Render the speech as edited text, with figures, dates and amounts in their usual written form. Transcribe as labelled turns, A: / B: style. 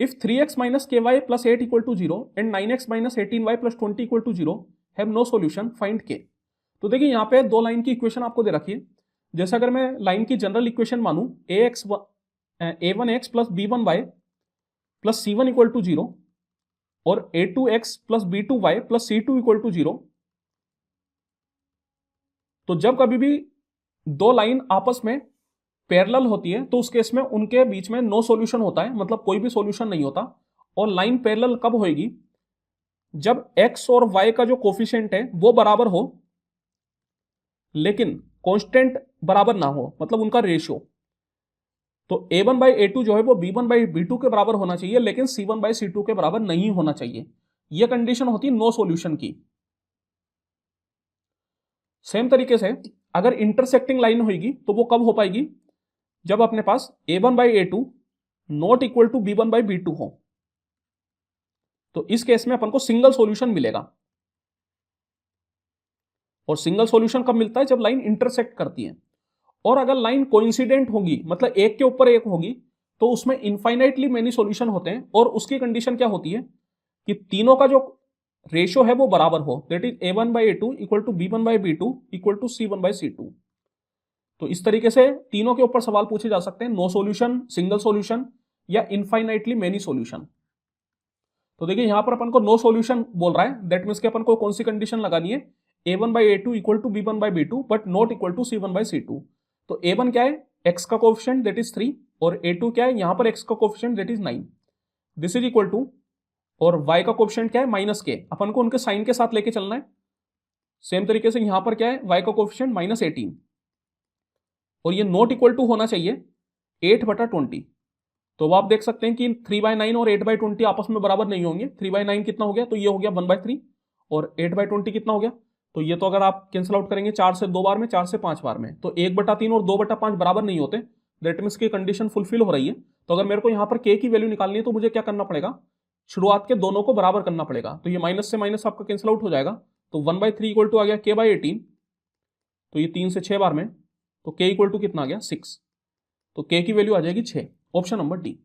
A: If 3x minus k y plus 8 equal to 0 and 9x minus 18y plus 20 equal to 0 have no solution, find k. तो देखिए यहाँ पे दो line की equation आपको दे रखी है। जैसे अगर मैं लाइन की जनरल इक्वेशन मानूं a1x plus b1y plus c1 equal to 0 और a2x plus b2y plus c2 equal to 0, तो जब कभी भी दो लाइन आपस में पैरेलल होती है तो उस केस में उनके बीच में नो सॉल्यूशन होता है, मतलब कोई भी सॉल्यूशन नहीं होता। और लाइन पैरेलल कब होएगी? जब x और y का जो कोफिशिएंट है वो बराबर हो लेकिन कांस्टेंट बराबर ना हो, मतलब उनका रेशियो। तो a1/a2 जो है वो b1/b2 के बराबर होना चाहिए, लेकिन c1/c2 के बराबर नहीं होना चाहिए। यह कंडीशन होती है नो सॉल्यूशन की। सेम तरीके से अगर इंटरसेक्टिंग लाइन होगी तो वो कब हो पाएगी? जब अपने पास a1/a2 not equal to b1/b2 हो, तो इस केस में अपन को सिंगल सॉल्यूशन मिलेगा। और सिंगल सॉल्यूशन कब मिलता है? जब लाइन इंटरसेक्ट करती है। और अगर लाइन कोइंसिडेंट होगी, मतलब एक के ऊपर एक होगी, तो उसमें इनफाइनाइटली मेनी सॉल्यूशन होते हैं। और उसकी कंडीशन क्या होती है कि तीनों का जो रेशियो है वो बराबर हो, that is a1/a2 equal to b1/b2 equal to c1/c2। तो इस तरीके से तीनों के ऊपर सवाल पूछे जा सकते हैं, नो सॉल्यूशन, सिंगल सॉल्यूशन या इनफाइनाइटली मेनी सॉल्यूशन। तो देखिए यहां पर अपन को नो सॉल्यूशन बोल रहा है, दैट मीन्स कि अपन को कौन सी कंडीशन लगानी है? a1/a2 equal to b1/b2 but not equal to c1/c2। तो a1 क्या है? x का कोएफिशिएंट दैट इज 3, और a2 क्या है? यहां पर x का coefficient that is 9। This is equal to, और y का कोएफिशिएंट क्या है? -k। अपन को उनके साइन के साथ लेके चलना है। सेम तरीके से यहां पर क्या है? y का कोएफिशिएंट -18, और ये नॉट इक्वल टू होना चाहिए 8/20। तो आप देख सकते हैं कि 3/9 और 8/20 आपस में बराबर नहीं होंगे। 3/9 कितना हो गया? तो ये हो गया 1/3, और 8/20 कितना हो गया? तो ये तो अगर आप कैंसिल आउट करेंगे 4 से 2 बार में, 4 से 5 बार में, तो 1/3 और 2/5 बराबर नहीं होते। दैट मीन्स की कंडीशन फुलफिल हो रही है। तो अगर मेरे को यहाँ पर k की वैल्यू निकालनी है तो मुझे क्या करना पड़ेगा? शुरुआत के दोनों को बराबर करना पड़ेगा। तो ये माइनस से माइनस आपका कैंसिल आउट हो जाएगा। तो 1/3 इक्वल टू आ गया k/18, तो ये 3 से 6 बार में, तो k इक्वल टू कितना आ गया? 6। तो k की वैल्यू आ जाएगी 6। Option number D.